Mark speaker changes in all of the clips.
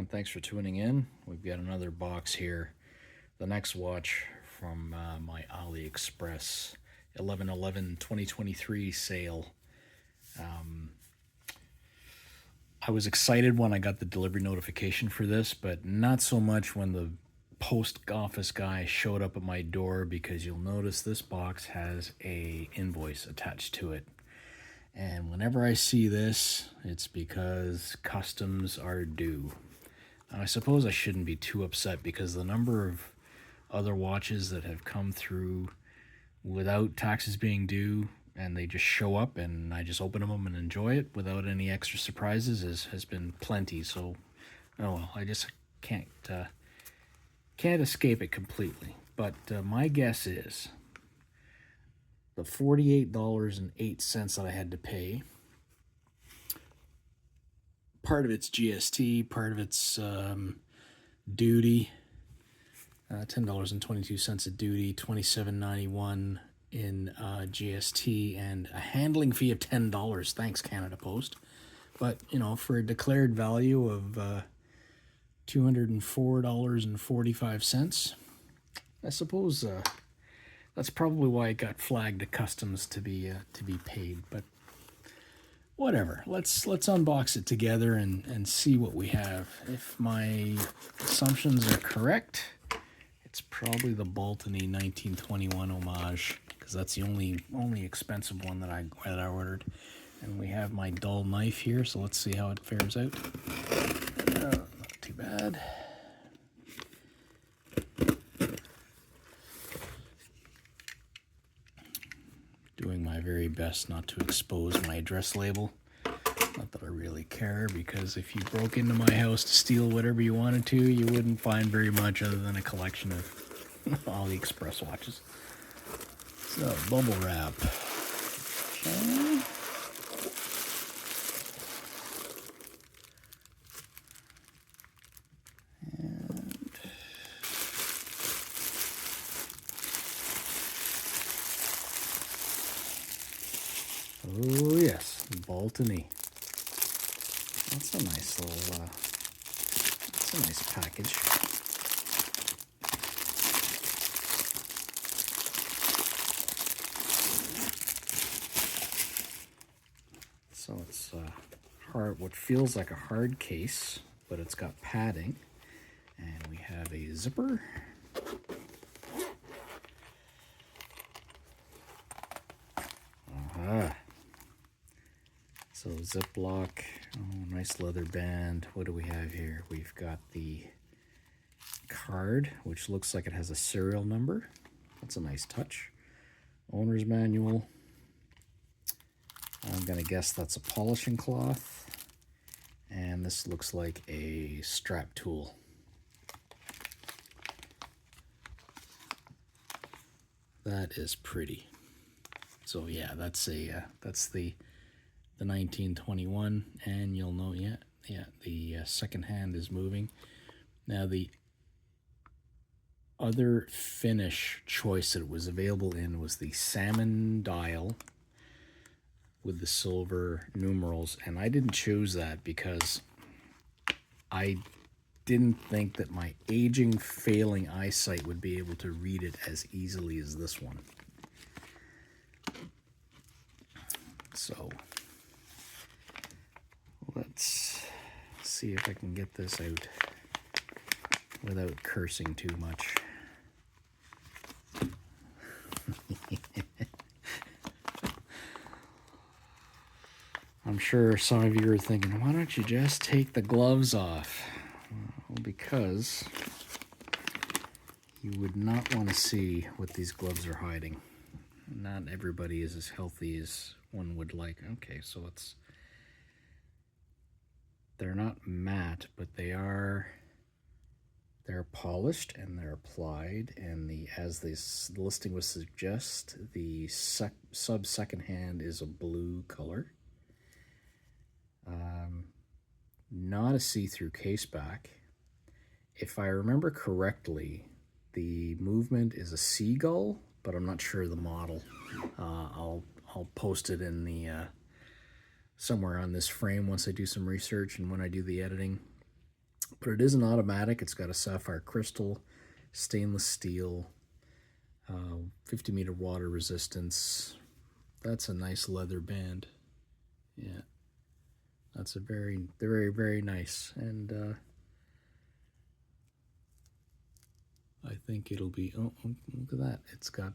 Speaker 1: everyone. Thanks for tuning in. We've got another box here. The next watch from my AliExpress 11/11/2023 sale. I was excited when I got the delivery notification for this, but not so much when the post office guy showed up at my door, because you'll notice this box has a invoice attached to it. And whenever I see this, it's because customs are due. And I suppose I shouldn't be too upset, because the number of other watches that have come through without taxes being due, and they just show up and I just open them and enjoy it without any extra surprises has been plenty. So, oh well, I just can't escape it completely. But my guess is the $48.08 that I had to pay, part of it's GST, part of it's duty, $10.22 of duty, $27.91 in GST, and a handling fee of $10. Thanks, Canada Post. But, you know, for a declared value of $204.45, I suppose that's probably why it got flagged to customs to be paid. But whatever. Let's unbox it together and see what we have. If my assumptions are correct, it's probably the Baltany 1921 homage, because that's the only expensive one that I ordered. And we have my dull knife here, so let's see how it fares out. Not too bad. Doing my very best not to expose my address label. Not that I really care, because if you broke into my house to steal whatever you wanted to, you wouldn't find very much other than a collection of AliExpress watches. So, bubble wrap. Okay. Oh yes, Baltany. That's a nice little, that's a nice package. So it's hard, what feels like a hard case, but it's got padding. And we have a zipper. Aha. So Ziploc, oh, nice leather band. What do we have here? We've got the card, which looks like it has a serial number. That's a nice touch. Owner's manual. I'm gonna guess that's a polishing cloth. And this looks like a strap tool. That is pretty. So yeah, that's the 1921, and you'll know, the second hand is moving. Now the other finish choice that it was available in was the salmon dial with the silver numerals, and I didn't choose that because I didn't think that my aging, failing eyesight would be able to read it as easily as this one. So let's see if I can get this out without cursing too much. I'm sure some of you are thinking, why don't you just take the gloves off? Well, because you would not want to see what these gloves are hiding. Not everybody is as healthy as one would like. Okay, so they're not matte, but they're polished and they're applied, and as this listing would suggest, the sub second hand is a blue color. Not a see-through case back. If I remember correctly, the movement is a seagull, but I'm not sure the model. I'll post it in the somewhere on this frame once I do some research and when I do the editing. But it is an automatic. It's got a sapphire crystal, stainless steel, 50-meter water resistance. That's a nice leather band. Yeah, that's a very, very, very nice. And I think it'll be, oh, look at that. It's got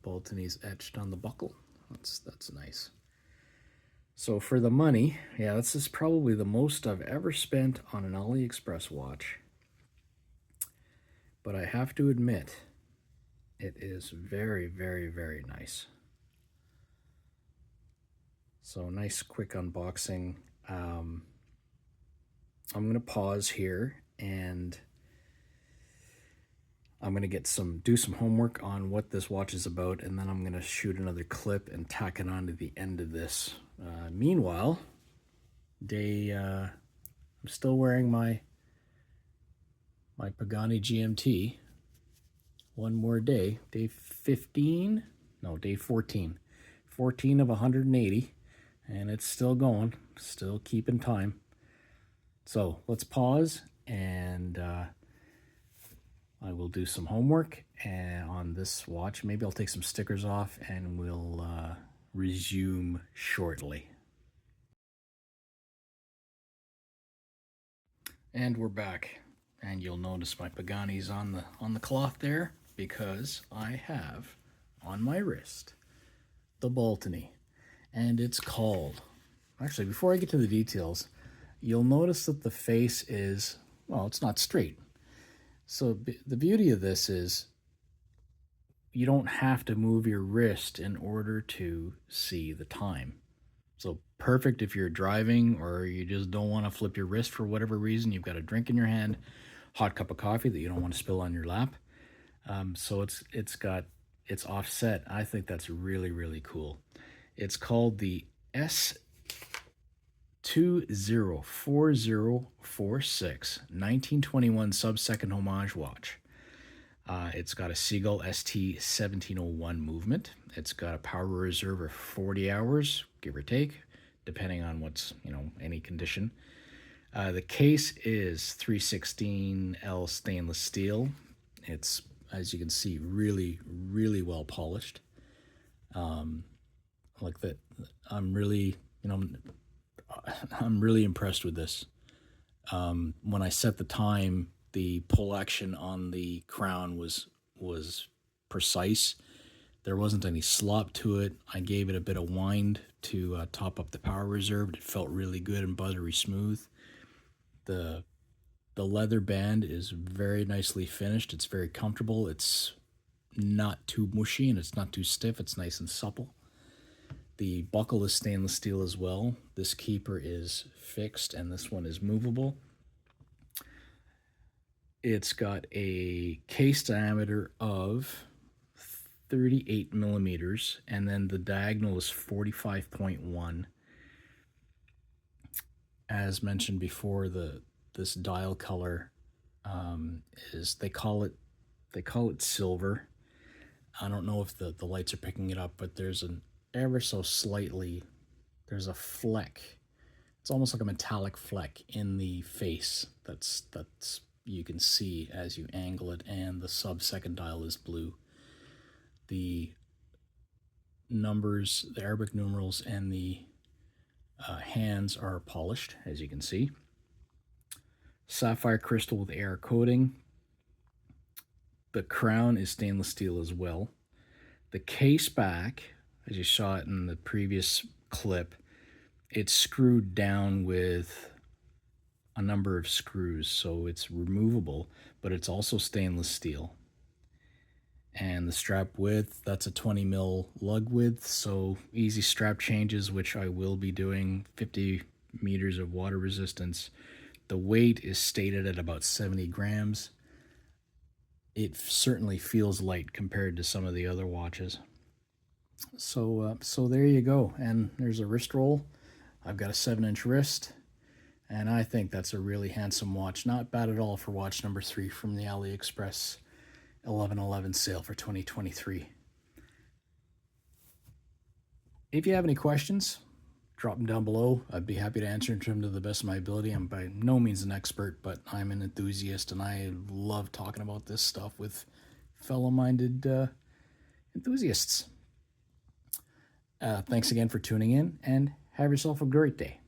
Speaker 1: Baltany's etched on the buckle. That's nice. So for the money, yeah, this is probably the most I've ever spent on an AliExpress watch. But I have to admit, it is very, very, very nice. So nice quick unboxing. I'm going to pause here and I'm going to do some homework on what this watch is about, and then I'm going to shoot another clip and tack it on to the end of this. Meanwhile, I'm still wearing my Pagani GMT. One more day, day 15, no, day 14. 14 of 180, and it's still going, still keeping time. So let's pause, and I will do some homework on this watch. Maybe I'll take some stickers off, and we'll resume shortly. And we're back, and you'll notice my Pagani's on the cloth there because I have on my wrist the Baltany, and it's called. Actually, before I get to the details, you'll notice that the face is, well, it's not straight. So the beauty of this is you don't have to move your wrist in order to see the time. So perfect if you're driving or you just don't want to flip your wrist for whatever reason. You've got a drink in your hand, hot cup of coffee that you don't want to spill on your lap. So it's offset. I think that's really, really cool. It's called the S204046 1921 sub-second homage watch. It's got a Seagull ST1701 movement. It's got a power reserve of 40 hours, give or take, depending on what's, any condition. The case is 316L stainless steel. It's, as you can see, really, really well polished. Like that, I'm really impressed with this. When I set the time, the pull action on the crown was precise. There wasn't any slop to it. I gave it a bit of wind to top up the power reserve. It felt really good and buttery smooth. The leather band is very nicely finished. It's very comfortable. It's not too mushy and it's not too stiff. It's nice and supple. The buckle is stainless steel as well. This keeper is fixed and this one is movable. It's got a case diameter of 38 millimeters, and then the diagonal is 45.1. As mentioned before, this dial color is they call it silver. I don't know if the lights are picking it up, but there's an ever so slightly, there's a fleck. It's almost like a metallic fleck in the face that's you can see as you angle it, and the sub-second dial is blue. The numbers, the Arabic numerals, and the hands are polished, as you can see. Sapphire crystal with air coating. The crown is stainless steel as well. The case back, as you saw it in the previous clip, it's screwed down with a number of screws, so it's removable, but it's also stainless steel. And the strap width, that's a 20 mil lug width, so easy strap changes, which I will be doing. 50 meters of water resistance. The weight is stated at about 70 grams. It certainly feels light compared to some of the other watches. So there you go. And there's a wrist roll. I've got a 7-inch wrist, and I think that's a really handsome watch. Not bad at all for watch number 3 from the AliExpress 11/11 sale for 2023. If you have any questions, drop them down below. I'd be happy to answer them to the best of my ability. I'm by no means an expert, but I'm an enthusiast, and I love talking about this stuff with fellow-minded enthusiasts. Thanks again for tuning in, and have yourself a great day.